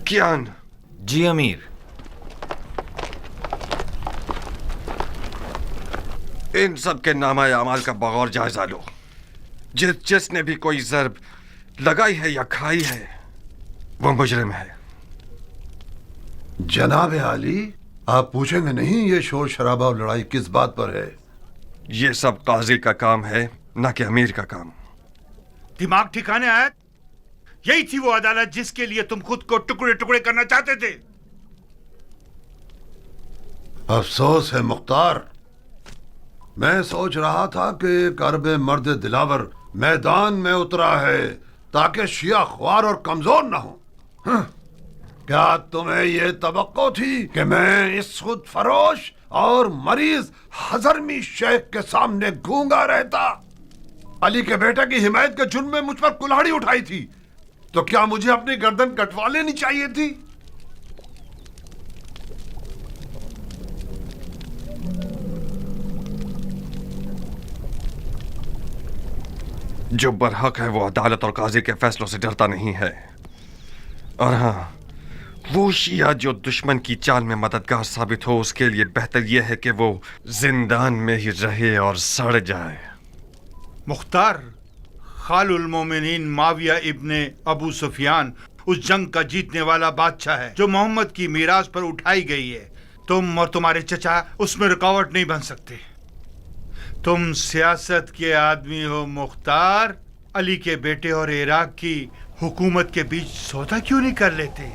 कियान। जी अमीर। इन सब के नामा अमाल का बगौर जायजा लो। जिसने भी कोई ज़र्ब लगाई है या खाई है वो मुजरिम है। जनाब आली, आप पूछेंगे नहीं ये शोर शराबा और लड़ाई किस बात पर है? ये सब काजी का काम है, ना कि अमीर का काम। दिमाग ठिकाने आया? यही थी वो अदालत जिसके लिए तुम खुद को टुकड़े टुकड़े करना चाहते थे। अफसोस है मुख्तार, मैं सोच रहा था कि एक अरब मर्द दिलावर मैदान में उतरा है ताकि शिया ख्वार और कमजोर ना हो। क्या तुम्हें यह तवक्को थी कि मैं इस खुद फरोश और मरीज हजरमी शेख के सामने गूंगा रहता? अली के बेटे की हिमायत के जुर्म में मुझ पर कुल्हाड़ी उठाई थी, तो क्या मुझे अपनी गर्दन कटवा लेनी चाहिए थी? जो बरहक है वो अदालत और काजी के फैसलों से डरता नहीं है। और हाँ, वो शिया जो दुश्मन की चाल में मददगार साबित हो उसके लिए बेहतर यह है कि वो जिंदान में ही रहे और सड़ जाए। मुख्तार, खालुल मोमिनीन माविया इब्ने अबू सुफियान उस जंग का जीतने वाला बादशाह है जो मोहम्मद की मीरास पर उठाई गई है। तुम और तुम्हारे चचा उसमें रुकावट नहीं बन सकते। तुम सियासत के आदमी हो मुख्तार। अली के बेटे और इराक की हुकूमत के बीच सौदा क्यों नहीं कर लेते?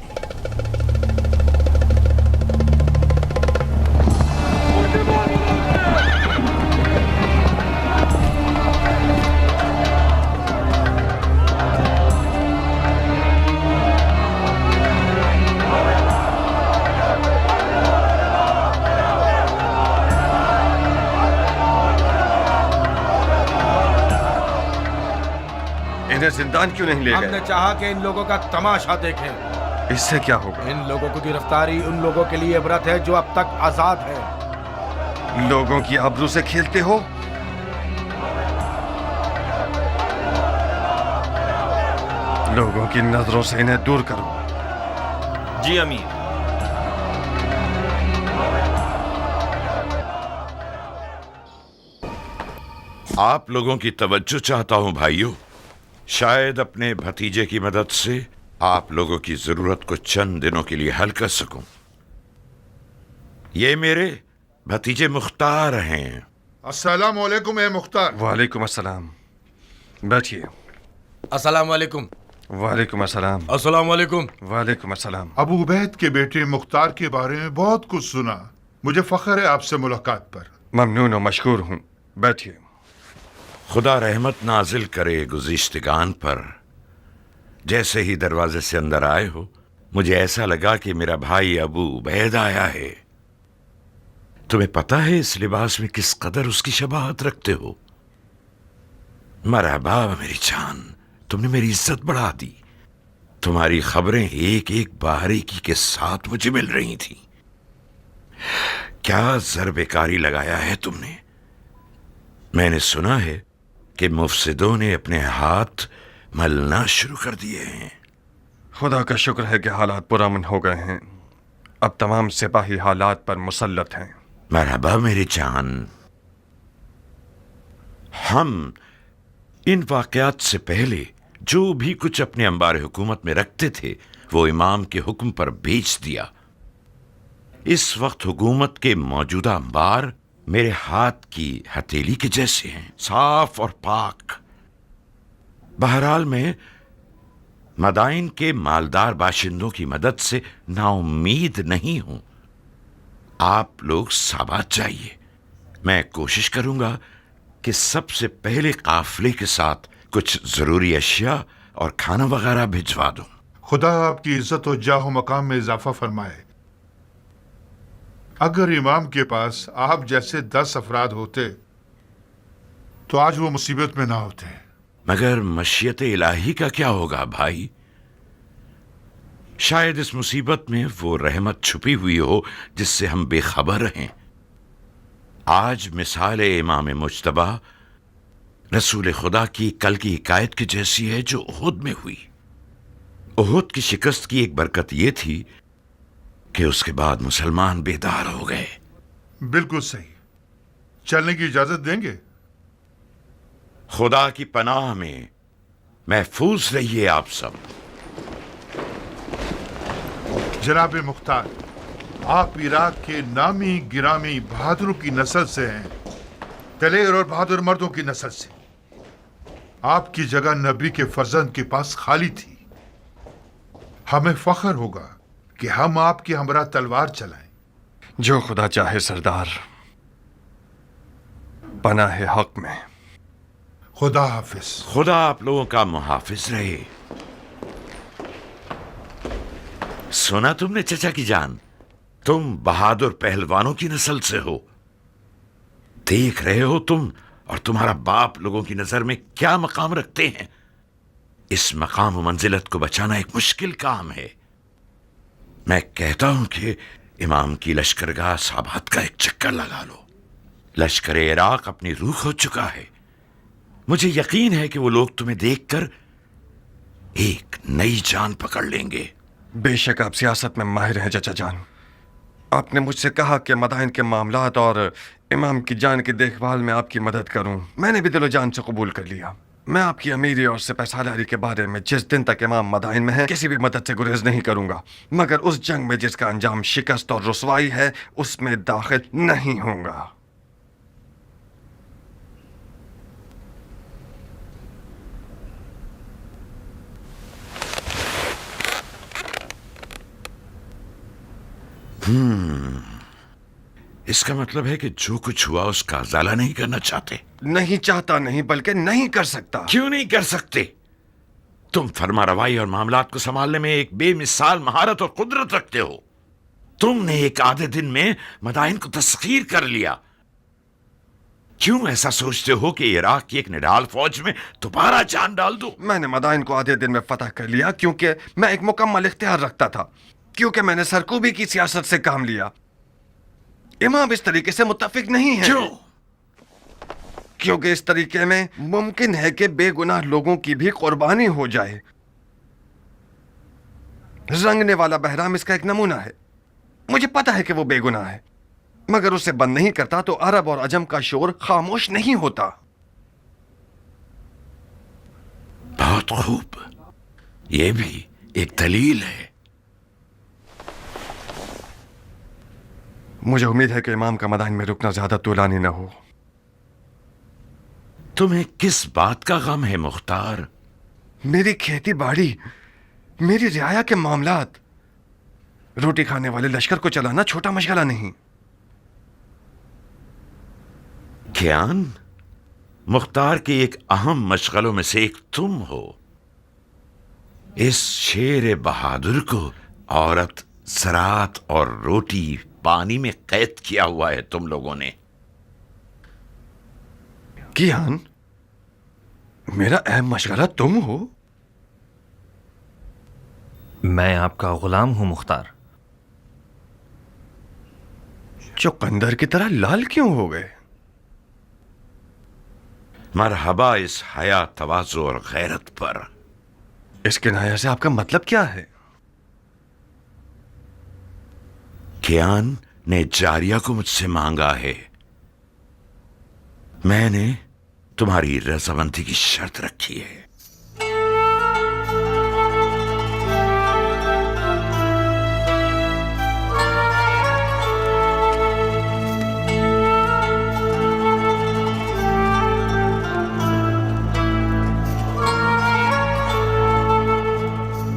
इन्हें जिंदान क्यों नहीं ले हमने गए? चाहा कि इन लोगों का तमाशा देखें। इससे क्या होगा? इन लोगों की गिरफ्तारी उन लोगों के लिए इबरत है जो अब तक आजाद हैं। लोगों की आबरू से खेलते हो? लोगों की नजरों से इन्हें दूर करो। जी अमीर। आप लोगों की तवज्जो चाहता हूं भाइयों। शायद अपने भतीजे की मदद से आप लोगों की जरूरत को चंद दिनों के लिए हल कर सकूं। ये मेरे भतीजे मुख्तार हैं। अस्सलाम वालेकुम ए मुख्तार। वालेकुम अस्सलाम। बैठिए। अस्सलाम वालेकुम। वालेकुम अस्सलाम। अस्सलाम वालेकुम। वालेकुम अस्सलाम। अबू उबैद के बेटे मुख्तार के बारे में बहुत कुछ सुना। मुझे फख्र है आपसे मुलाकात पर। ममनून और मशकूर हूँ। बैठिए। खुदा रहमत नाजिल करे गुज़िश्तगान पर। जैसे ही दरवाजे से अंदर आए हो मुझे ऐसा लगा कि मेरा भाई अबू उबैद आया है। तुम्हें पता है इस लिबास में किस कदर उसकी शबाहत रखते हो? मरहबा मेरी जान, तुमने मेरी इज्जत बढ़ा दी। तुम्हारी खबरें एक एक बारीकी के साथ मुझे मिल रही थी। क्या ज़रबेकारी लगाया है तुमने? मैंने सुना है कि मुफसिदों ने अपने हाथ मलना शुरू कर दिए हैं। खुदा का शुक्र है कि हालात पुरअमन हो गए हैं। अब तमाम सिपाही हालात पर मुसल्लत हैं। मरहबा मेरी जान। हम इन वाक़यात से पहले जो भी कुछ अपने अंबार हुकूमत में रखते थे वो इमाम के हुक्म पर बेच दिया। इस वक्त हुकूमत के मौजूदा अंबार मेरे हाथ की हथेली के जैसे हैं, साफ और पाक। बहरहाल मैं मदाइन के मालदार बाशिंदों की मदद से नाउम्मीद नहीं हूं। आप लोग साबात जाइए। मैं कोशिश करूंगा कि सबसे पहले काफिले के साथ कुछ जरूरी अशिया और खाना वगैरह भिजवा दूं। खुदा आपकी इज्जत और जाहो मकाम में इजाफा फरमाए। अगर इमाम के पास आप जैसे 10 अफराद होते तो आज वो मुसीबत में ना होते। मगर मशीयत इलाही का क्या होगा भाई? शायद इस मुसीबत में वो रहमत छुपी हुई हो जिससे हम बेखबर हैं। आज मिसाल इमाम मुज्तबा रसूल खुदा की कल की हिकायत की जैसी है जो उहुद में हुई। ओहद की शिकस्त की एक बरकत ये थी कि उसके बाद मुसलमान बेदार हो गए। बिल्कुल सही। चलने की इजाजत देंगे? खुदा की पनाह में महफूज रहिए आप सब। जनाब मुख्तार, आप इराक के नामी गिरामी बहादुरों की नस्ल से हैं, दलेर और बहादुर मर्दों की नस्ल से। आपकी जगह नबी के फर्जंद के पास खाली थी। हमें फख्र होगा कि हम आपकी हमरा तलवार चलाएं। जो खुदा चाहे सरदार, पनाह है हक में। खुदा हाफिज। खुदा आप लोगों का मुहाफिज रहे। सुना तुमने चचा की जान, तुम बहादुर पहलवानों की नस्ल से हो। देख रहे हो तुम और तुम्हारा बाप लोगों की नजर में क्या मकाम रखते हैं। इस मकाम व मंजिलत को बचाना एक मुश्किल काम है। मैं कहता हूं कि इमाम की लश्करगाह साबात का एक चक्कर लगा लो। लश्कर इराक अपनी रूह खो चुका है। मुझे यकीन है कि वो लोग तुम्हें देखकर एक नई जान पकड़ लेंगे। बेशक आप सियासत में माहिर हैं चचा जान। आपने मुझसे कहा कि मदाइन के मामलात और इमाम की जान की देखभाल में आपकी मदद करूं। मैंने भी दिलो जान से कबूल कर लिया। मैं आपकी अमीरी और सिपहसालारी के बारे में जिस दिन तक इमाम मदाइन में है किसी भी मदद से गुरेज नहीं करूंगा, मगर उस जंग में जिसका अंजाम शिकस्त और रुसवाई है उसमें दाखिल नहीं होऊंगा। इसका मतलब है कि जो कुछ हुआ उसका अजाला नहीं करना चाहते। नहीं चाहता नहीं, बल्कि नहीं कर सकता। क्यों नहीं कर सकते? तुम फरमा रवाई और मामलात को संभालने में एक बेमिसाल महारत और कुदरत रखते हो। तुमने एक आधे दिन में मदाइन को तस्खीर कर लिया। क्यों ऐसा सोचते हो कि इराक की एक निडाल फौज में दोबारा जान डाल दो? मैंने मदाइन को आधे दिन में फतह कर लिया क्योंकि मैं एक मुकम्मल इख्तियार रखता था, क्योंकि मैंने सरकूबी की सियासत से काम लिया। इमाम इस तरीके से मुत्तफिक नहीं है। क्यों? क्योंकि इस तरीके में मुमकिन है कि बेगुनाह लोगों की भी कुर्बानी हो जाए। रंगने वाला बहराम इसका एक नमूना है। मुझे पता है कि वो बेगुनाह है, मगर उसे बंद नहीं करता तो अरब और अजम का शोर खामोश नहीं होता। बहुत खूब, यह भी एक दलील है। मुझे उम्मीद है कि इमाम का मदाइन में रुकना ज्यादा तूलानी न हो। तुम्हें किस बात का गम है मुख्तार? मेरी खेती बाड़ी, मेरी रियाया के मामलात। रोटी खाने वाले लश्कर को चलाना छोटा मशगला नहीं। कियान, मुख्तार के एक अहम मशगलों में से एक तुम हो। इस शेर बहादुर को औरत, ज़राअत और रोटी पानी में कैद किया हुआ है तुम लोगों ने। कियान, मेरा अहम मशगला तुम हो? मैं आपका गुलाम हूं मुख्तार। चुकंदर की तरह लाल क्यों हो गए? मरहबा इस हया, तवाज़ु और गैरत पर। इस किनाया से आपका मतलब क्या है? कियान ने जारिया को मुझसे मांगा है। मैंने तुम्हारी रजामंदी की शर्त रखी है।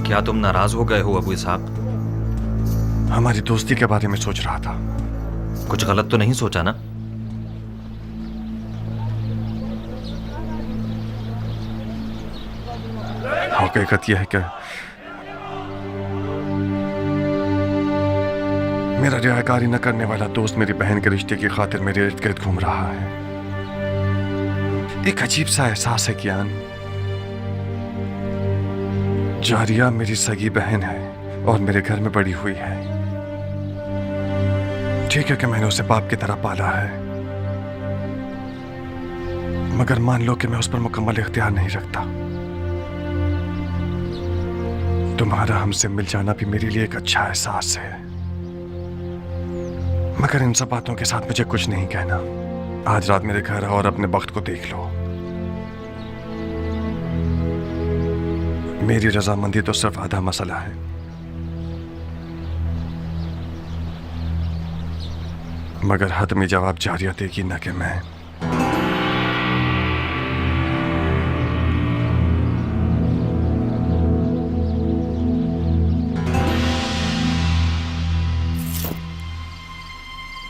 क्या तुम नाराज हो गए हो अबू इसहाक? हमारी दोस्ती के बारे में सोच रहा था। कुछ गलत तो नहीं सोचा ना? हकीकत यह है कि मेरा रियाकारी न करने वाला दोस्त मेरी बहन के रिश्ते की खातिर मेरे इर्द गिर्द घूम रहा है। एक अजीब सा एहसास है कियान। जारिया मेरी सगी बहन है और मेरे घर में बड़ी हुई है। ठीक है कि मैंने उसे बाप की तरह पाला है, मगर मान लो कि मैं उस पर मुकम्मल इख्तियार नहीं रखता। तुम्हारा हमसे मिल जाना भी मेरे लिए एक अच्छा एहसास है, मगर इन सब बातों के साथ मुझे कुछ नहीं कहना। आज रात मेरे घर आओ और अपने वक्त को देख लो। मेरी रजामंदी तो सिर्फ आधा मसला है। मगर हतमी जवाब जारिया देगी ना कि मैं।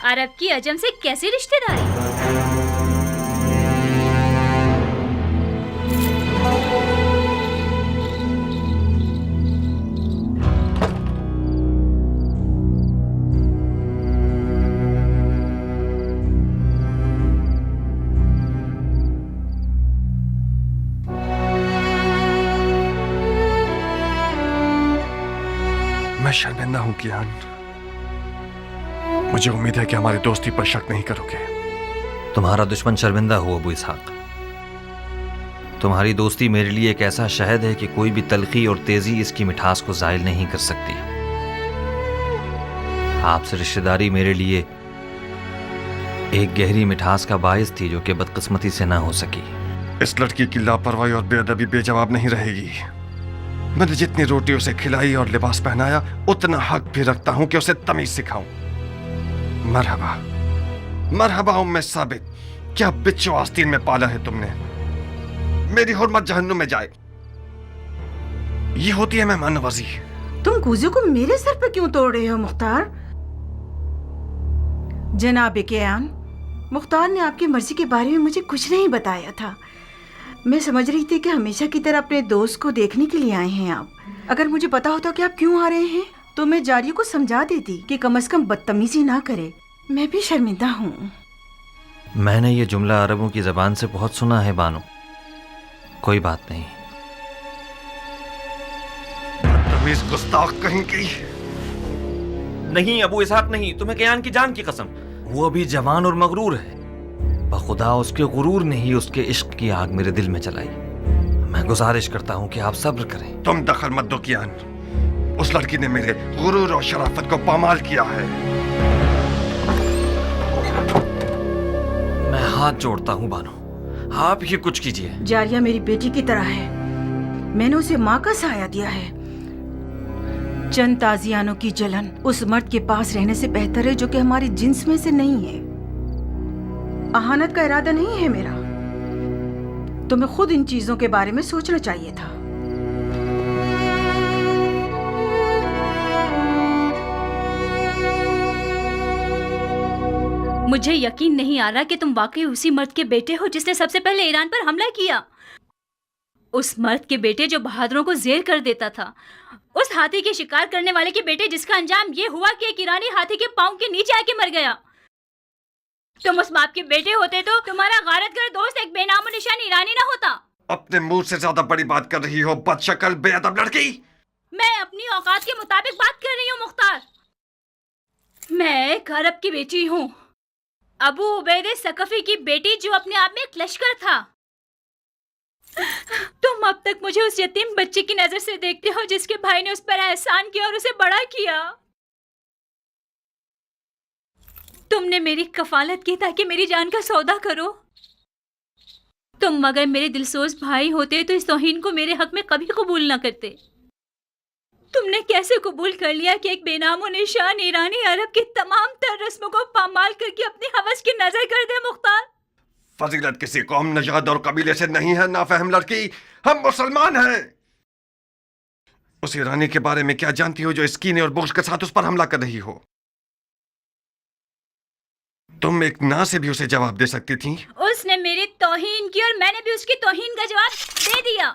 अरब की अजम से कैसी रिश्तेदारी? मैं शर्मिंदा हूं कियान। मुझे उम्मीद है कि हमारी दोस्ती पर शक नहीं करोगे। तुम्हारा दुश्मन शर्मिंदा हो अबू इसहाक। तुम्हारी दोस्ती मेरे लिए एक ऐसा शहद है कि कोई भी तलखी और तेजी इसकी मिठास को ज़ायल नहीं कर सकती। आपसे रिश्तेदारी मेरे लिए एक गहरी मिठास का बायस थी जो कि बदकिस्मती से ना हो सकी। इस लड़की की लापरवाही और बेअदबी बेजवाब नहीं रहेगी। मैंने जितनी रोटी उसे खिलाई और लिबास पहनाया, उतना हक भी रखता हूं कि उसे तमीज सिखाऊं। मरहबा मरहबा उम्मे साबित, क्या बिच्छू आस्तीन में पाला है तुमने? मेरी हुर्मत जहन्नुम में जाए। ये होती है मेहमान नवाजी। तुम कूजे को मेरे सर पे क्यों तोड़ रहे हो मुख्तार? जनाब कियान, मुख्तार ने आपकी मर्जी के बारे में मुझे कुछ नहीं बताया था। मैं समझ रही थी कि हमेशा की तरह अपने दोस्त को देखने के लिए आए हैं आप। अगर मुझे पता होता कि आप क्यों आ रहे हैं तो मैं जारिया को समझा देती कि कम से कम बदतमीजी ना करे। मैं भी शर्मिंदा हूँ। मैंने ये जुमला अरबों की ज़बान से बहुत सुना है बानो। कोई बात नहीं। तमीज गुस्ताख कहीं की। नहीं अबू इसहाक नहीं, तुम्हें कियान की जान की कसम। वो अभी जवान और मगरूर है। बखुदा उसके गुरूर ने ही उसके इश्क की आग मेरे दिल में जलाई। मैं गुजारिश करता हूँ कि आप सब्र करें। तुम दखल मत दो कियान। उस लड़की ने मेरे गुरूर और शराफत को पामाल किया है। मैं हाथ जोड़ता हूँ बानो, आप ही कुछ कीजिए। जारिया मेरी बेटी की तरह है। मैंने उसे माँ का साया दिया है। चंद ताजियानों की जलन उस मर्द के पास रहने से बेहतर है जो कि हमारी जिन्स में से नहीं है। अहानत का इरादा नहीं है मेरा। तुम्हें खुद इन चीजों के बारे में सोचना चाहिए था। मुझे यकीन नहीं आ रहा कि तुम वाकई उसी मर्द के बेटे हो जिसने सबसे पहले ईरान पर हमला किया। उस मर्द के बेटे जो बहादुरों को जेर कर देता था। उस हाथी के शिकार करने वाले के बेटे जिसका अंजाम ये हुआ कि एक ईरानी हाथी के पांव के नीचे आके मर गया। तुम उस बाप के बेटे होते तो तुम्हारा गारतगर दोस्त एक बेनामो निशान ईरानी ना होता। अपने मुंह से ज्यादा बड़ी बात कर रही हो बदशक्ल बेअदब लड़की। मैं अपनी औकात के मुताबिक बात कर रही हूँ मुख्तार। मैं एक अरब की बेटी हूँ, अबू उबैदे सकफी की बेटी जो अपने आप में एक लश्कर था। तुम अब तक मुझे उस यतीम बच्चे की नजर से देखते हो जिसके भाई ने उस पर एहसान किया और उसे बड़ा किया। तुमने मेरी कफालत की ताकि मेरी जान का सौदा करो। तुम मगर मेरे दिलसोज भाई होते तो इस तौहीन को मेरे हक में कभी कबूल न करते। तुमने कैसे कबूल कर लिया कि एक बेनामो निशान ईरानी अरब की तमाम तर रस्मों को पामाल करके अपनी हवस की नजर कर दे मुख्तार? फजीलत किसी कौम, नजाद और कबीले से नहीं है नाफहम लड़की। हम मुसलमान हैं। उस ईरानी के बारे में क्या जानती हो जो इस कीने और बुग़्ज़ के साथ उस पर हमला कर रही हो? तुम एक ना से भी उसे जवाब दे सकती थी। उसने मेरी तौहीन की और मैंने भी उसकी तौहीन का जवाब दे दिया।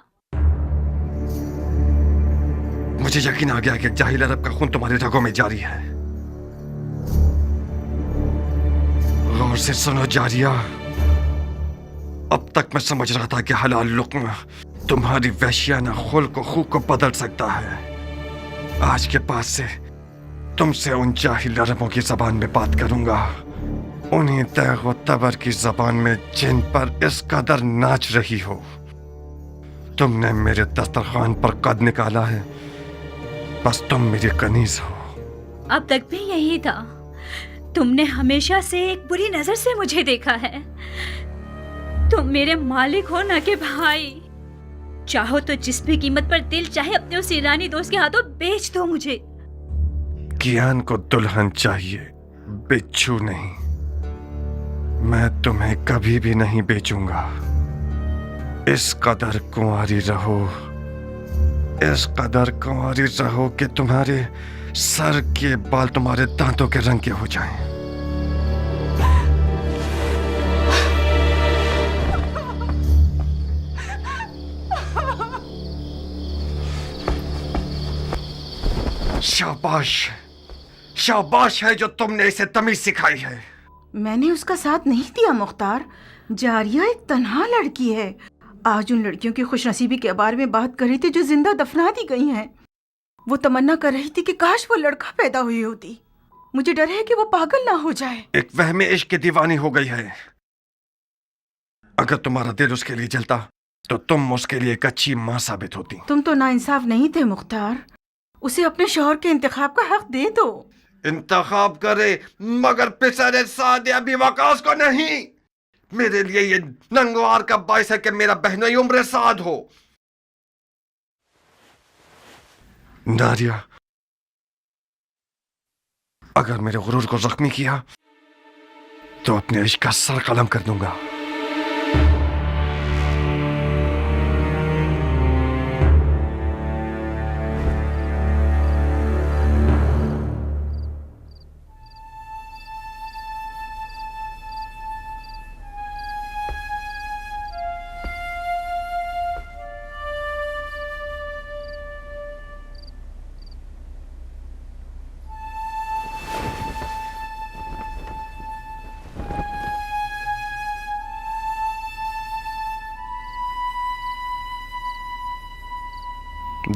मुझे यकीन आ गया कि जाहिल अरब का खून तुम्हारे रगों में जारी है। गौर से सुनो जारिया, अब तक मैं समझ रहा था कि हलाल लुक्मा तुम्हारी वहशियाना खुल्क और खूब को बदल सकता है। आज के बाद से तुमसे उन जाहिल अरबों की जबान में बात करूंगा, उन्हीं तैग व तबर की जबान में जिन पर इस कदर नाच रही हो। तुमने मेरे दस्तरखान पर कद निकाला है, बस तुम मेरी कनीज हो। अब तक भी यही था। तुमने हमेशा से एक बुरी नजर से मुझे देखा है। तुम मेरे मालिक हो ना कि भाई। चाहो तो जिस भी कीमत पर दिल चाहे अपने उस ईरानी दोस्त के हाथों बेच दो मुझे। कियान को दुल्हन चाहिए, बिच्छू नहीं। मैं तुम्हें कभी भी नहीं बेचूंगा। इस कदर कुंवारी रहो, इस कदर कुंवारी रहो कि तुम्हारे सर के बाल तुम्हारे दांतों के रंग के हो जाएं। शाबाश, शाबाश है जो तुमने इसे तमीज सिखाई है। मैंने उसका साथ नहीं दिया मुख्तार। जारिया एक तन्हा लड़की है। आज उन लड़कियों की खुशनसीबी के बारे में बात कर रही थी जो जिंदा दफना दी गई हैं। वो तमन्ना कर रही थी कि काश वो लड़का पैदा हुई होती। मुझे डर है कि वो पागल ना हो जाए। एक वहमे इश्क की दीवानी हो गई है। अगर तुम्हारा दिल उसके लिए जलता तो तुम उसके लिए एक अच्छी माँ साबित होती। तुम तो नाइंसाफ नहीं थे मुख्तार। उसे अपने शौहर के इंतखाब का हक दे दो। इंतखाब करे मगर पिसरे सादिया भी वकास को नहीं। मेरे लिए ये नंगवार का बाइस है कि मेरा बहनोई उम्र साद हो। नारिया, अगर मेरे गुरूर को जख्मी किया तो अपने इश्क का सर कलम कर दूंगा।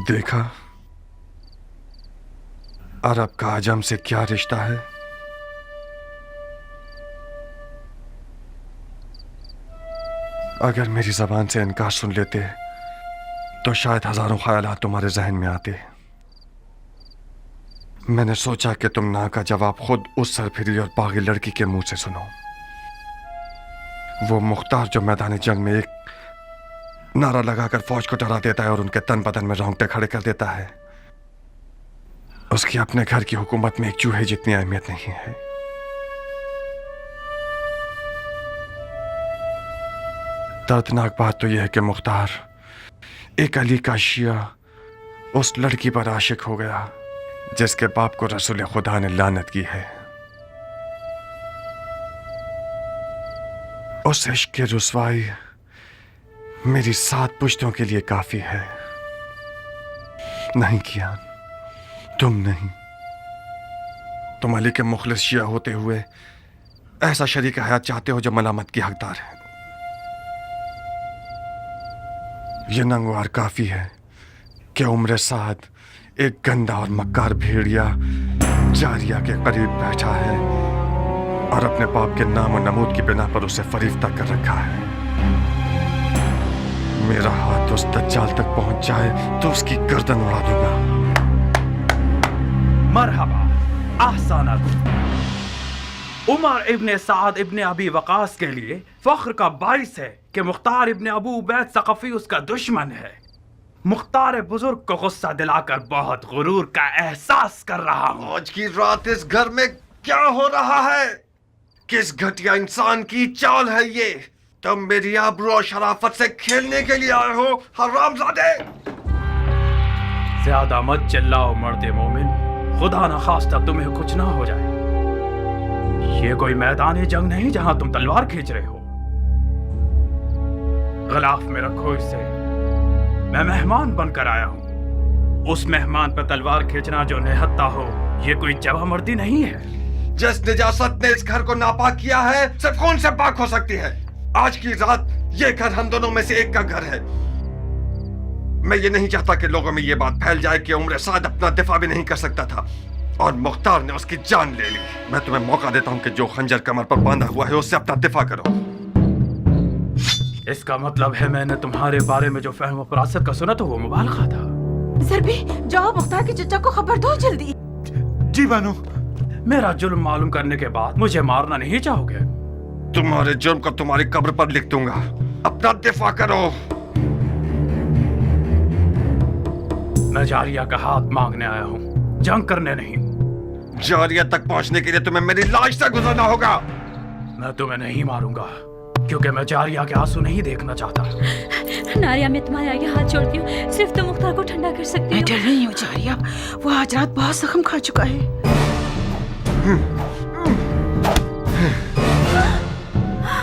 देखा अरब का आजम से क्या रिश्ता है। अगर मेरी जबान से इनकार सुन लेते तो शायद हजारों ख्यालात तुम्हारे जहन में आते। मैंने सोचा कि तुम ना का जवाब खुद उस सरफिरी और पागल लड़की के मुंह से सुनो। वो मुख्तार जो मैदान जंग में एक नारा लगाकर फौज को डरा देता है और उनके तन बदन में रोंगटे खड़े कर देता है, उसकी अपने घर की हुकूमत में एक चूहे जितनी अहमियत नहीं है। दर्दनाक बात तो यह है कि मुख्तार एक अली का शिया उस लड़की पर आशिक हो गया जिसके बाप को रसूल खुदा ने लानत की है। उस इश्क की रुसवाई मेरी 7 पुश्तों के लिए काफी है। नहीं कियान, तुम नहीं। तुम अली के मुखलिस शिया होते हुए ऐसा शरीक हयात चाहते हो जो मलामत की हकदार है। यह नंगवार काफी है कि उम्र साद एक गंदा और मक्कार भेड़िया जारिया के करीब बैठा है और अपने बाप के नाम और नमूद की बिना पर उसे फरीफ्ता कर रखा है। मेरा हाथ उस दज्जाल तक पहुंच जाए तो उसकी गर्दन उड़ा दूंगा। मरहबा, ahsanat। उमर इब्ने साद इब्ने अबी वकास के लिए फख्र का बाइस है कि मुख्तार इब्ने अबू उबैद सक़फ़ी उसका दुश्मन है। मुख्तार बुजुर्ग को गुस्सा दिलाकर बहुत गुरूर का एहसास कर रहा हूँ। आज की रात इस घर में क्या हो रहा है? किस घटिया इंसान की चाल है ये? तुम मेरी आबरू और शराफत से खेलने के लिए आए हो हरामजादे। ज्यादा मत चिल्लाओ मर्दे मोमिन, खुदा न खास्ता तुम्हें कुछ ना हो जाए। ये कोई मैदान जंग नहीं जहां तुम तलवार खींच रहे हो। गलाफ में रखो इसे। मैं मेहमान बनकर आया हूँ। उस मेहमान पर तलवार खींचना जो निहत्ता हो, ये कोई जवामर्दी नहीं है। जिस निजासत ने इस घर को नापाक किया है सिर्फ खून से पाक हो सकती है। आज की रात ये घर हम दोनों में से एक का घर है। मैं ये नहीं चाहता कि लोगों में ये बात फैल जाए कि उम्र साद अपना दिफा भी नहीं कर सकता था और मुख्तार ने उसकी जान ले ली। मैं तुम्हें मौका देता हूँ कि जो खंजर कमर पर बांधा हुआ है उससे अपना दिफा करो। इसका मतलब है मैंने तुम्हारे बारे में जो फहम फरासत का सुना तो वो मुबालगा था। ज़रबी, जाओ मुख्तार के चचा को खबर दो जल्दी। जी बानो। मेरा जुल्म मालूम करने के बाद मुझे मारना नहीं चाहोगे? तुम्हारे जुर्म को तुम्हारी कब्र पर लिख दूंगा। अपना दिफा करो। मैं जारिया का हाथ मांगने आया हूँ, जंग करने नहीं। जारिया तक पहुंचने के लिए तुम्हें मेरी लाश से गुजरना होगा। मैं तुम्हें नहीं मारूंगा, क्योंकि मैं जारिया के आंसू नहीं देखना चाहता। नारिया, मैं तुम्हारे आगे हाथ जोड़ती हूँ, सिर्फ तुम मुख्तार को ठंडा कर सकती मैं हो। डर रही हूँ जारिया, वो आज रात बहुत जख्म खा चुका है।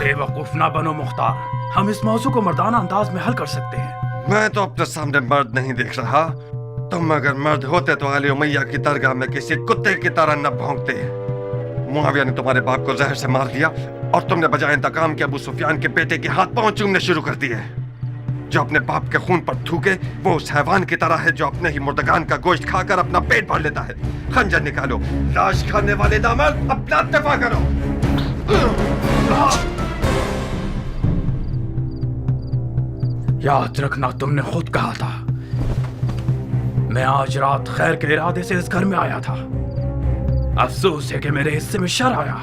बेवकूफ ना बनो मुख्तार, हम इस मौजू को मर्दाना अंदाज में हल कर सकते हैं। मैं तो अपने सामने मर्द नहीं देख रहा। तुम अगर मर्द होते तो अली उमैया की दरगाह में किसी कुत्ते की तरह न भौंकते। मुआविया ने तुम्हारे बाप को जहर से मार दिया और तुमने बजाय इंतकाम के अबू सुफियान के बेटे के हाथ पांव चूमने शुरू कर दिए। जो अपने बाप के खून पर थूके वो उस हैवान की तरह है जो अपने ही मुर्दगान का गोश्त खाकर अपना पेट भर लेता है। खंजर निकालो, लाश खाने वाले दामद, अपना दफा करो। याद रखना, तुमने खुद कहा था। मैं आज रात खैर के इरादे से इस घर में आया था। अफसोस है कि मेरे हिस्से में शर आया।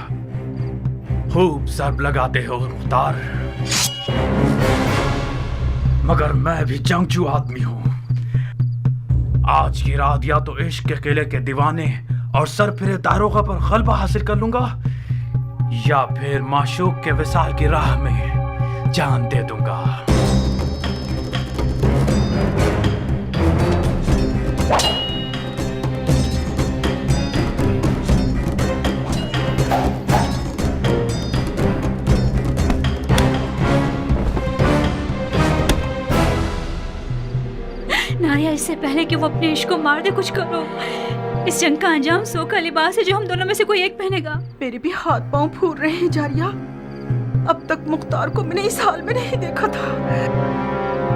खूब ज़रब लगाते हो मुख्तार, मगर मैं भी जंगजू आदमी हूँ। आज की रात या तो इश्क के किले के दीवाने और सरफिरे दारोगा पर गलबा हासिल कर लूंगा, या फिर माशूक के विसाल की राह में जान दे दूंगा। नारिया, इससे पहले कि वो अपने इश्क को मार दे, कुछ करो। इस जंग का अंजाम सो का लिबास है जो हम दोनों में से कोई एक पहनेगा। मेरे भी हाथ पांव फूल रहे हैं जारिया। अब तक मुख्तार को मैंने इस हाल में नहीं देखा था।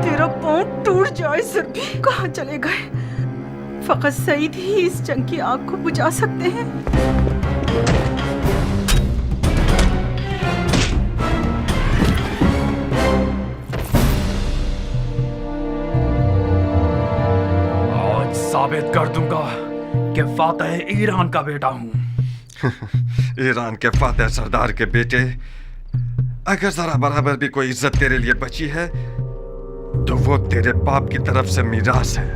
तेरा पांव टूट जाए ज़रबी, कहाँ चले गए? फकत सईद ही इस जंग की आग को बुझा सकते हैं। साबित कर दूंगा कि फातेह ईरान का बेटा हूँ। ईरान के फातेह सरदार के बेटे, अगर जरा बराबर भी कोई इज्जत तेरे लिए बची है तो वो तेरे बाप की तरफ से मीरास है।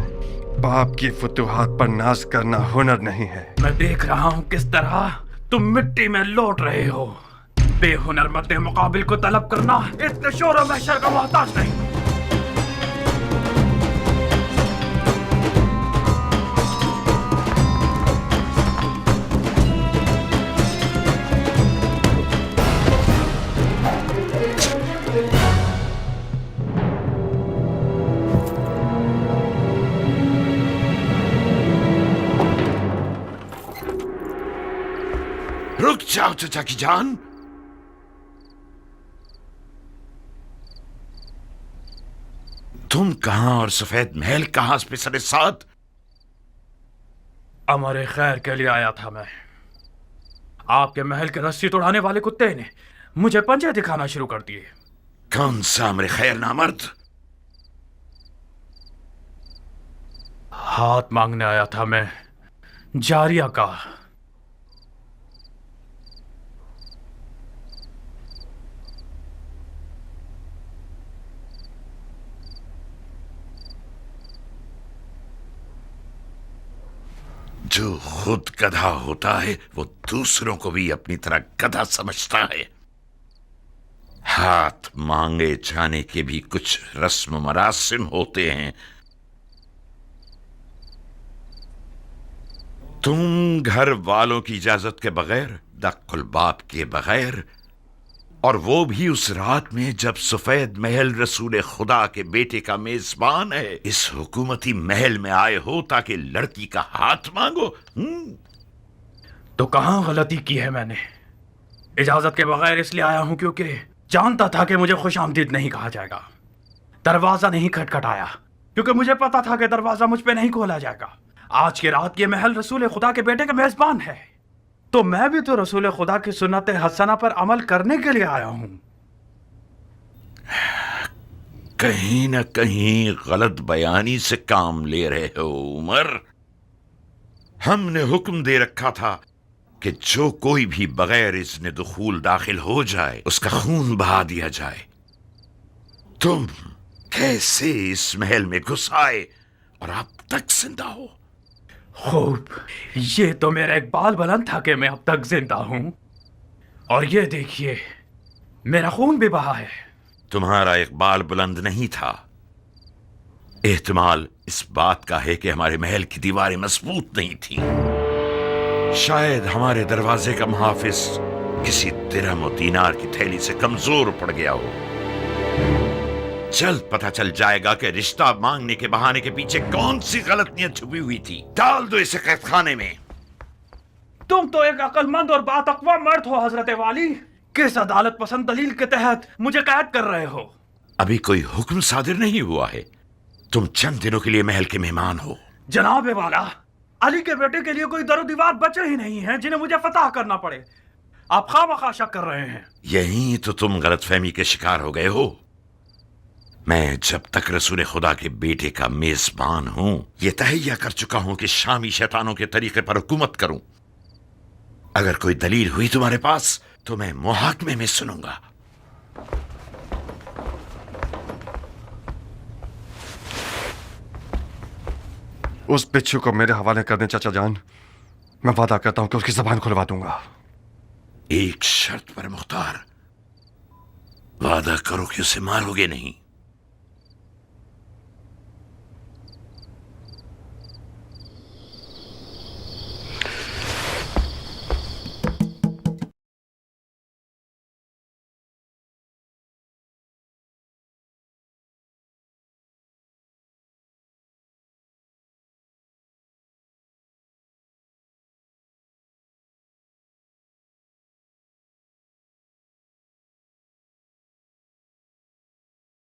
बाप की फुतूहात पर नाज करना हुनर नहीं है। मैं देख रहा हूँ किस तरह तुम मिट्टी में लौट रहे हो। बेहुनर मद्दे मुकाबिल को तलब करना इतने शोर और महशर का मोहताज नहीं। रुक जाओ चचा की जान। तुम कहां और सफेद महल कहां पे सरे साथ? अमर खैर के लिए आया था मैं। आपके महल के रस्सी तोड़ाने वाले कुत्ते ने मुझे पंजे दिखाना शुरू कर दिए। कौन सा अमर खैर नामर्द? हाथ मांगने आया था मैं, जारिया का। जो खुद गधा होता है वो दूसरों को भी अपनी तरह गधा समझता है। हाथ मांगे जाने के भी कुछ रस्म मरासिम होते हैं। तुम घर वालों की इजाजत के बगैर, दक्कुल बाप के बगैर, और वो भी उस रात में जब सफेद महल रसूल खुदा के बेटे का मेजबान है, इस हुकूमती महल में आए हो ताकि लड़की का हाथ मांगो। तो कहां गलती की है मैंने? इजाजत के बगैर इसलिए आया हूं क्योंकि जानता था कि मुझे खुशामदीद नहीं कहा जाएगा। दरवाजा नहीं खटखटाया क्योंकि मुझे पता था कि दरवाजा मुझ पे नहीं खोला जाएगा। आज की रात ये महल रसूल खुदा के बेटे का मेजबान है, तो मैं भी तो रसूल खुदा की सुन्नत हसना पर अमल करने के लिए आया हूं। کہیں نہ کہیں غلط بیانی سے کام لے رہے ہو عمر. ہم نے حکم دے رکھا تھا کہ جو کوئی بھی بغیر اذن دخول داخل ہو جائے اس کا خون بہا دیا جائے. تم کیسے اس محل میں گھس آئے اور اب تک زندہ ہو؟ خوب، یہ تو میرا اقبال بلند تھا کہ میں اب تک زندہ ہوں، اور یہ دیکھیے میرا خون بھی بہا ہے. تمہارا اقبال بلند نہیں تھا. احتمال اس بات کا ہے کہ ہمارے محل کی دیواریں مضبوط نہیں تھیں. شاید ہمارے دروازے کا محافظ کسی درہم و دینار کی تھیلی سے کمزور پڑ گیا ہو. جلد پتہ چل جائے گا کہ رشتہ مانگنے کے بہانے کے پیچھے کون سی غلط نیت چھپی ہوئی تھی. ڈال دو اسے قید خانے میں. تم تو ایک عقل مند اور باتقوا مرد ہو حضرت والی. کس عدالت پسند دلیل کے تحت مجھے قید کر رہے ہو؟ ابھی کوئی حکم صادر نہیں ہوا ہے. تم چند دنوں کے لیے محل کے مہمان ہو. جناب والا، علی کے بیٹے کے لیے کوئی در و دیوار بچے ہی نہیں ہیں جنہیں مجھے فتح کرنا پڑے. آپ خواہ شک کر رہے ہیں. یہیں تو تم غلط فہمی کے شکار ہو گئے ہو. میں جب تک رسول خدا کے بیٹے کا میزبان ہوں یہ تہیہ کر چکا ہوں کہ شامی شیطانوں کے طریقے پر حکومت کروں. اگر کوئی دلیل ہوئی تمہارے پاس تو میں محاکمے میں سنوں گا. اس بچھو کو میرے حوالے کر دیں چچا جان. میں وعدہ کرتا ہوں کہ اس کی زبان کھلوا دوں گا. ایک شرط پر مختار، وعدہ کرو کہ اسے مارو گے نہیں.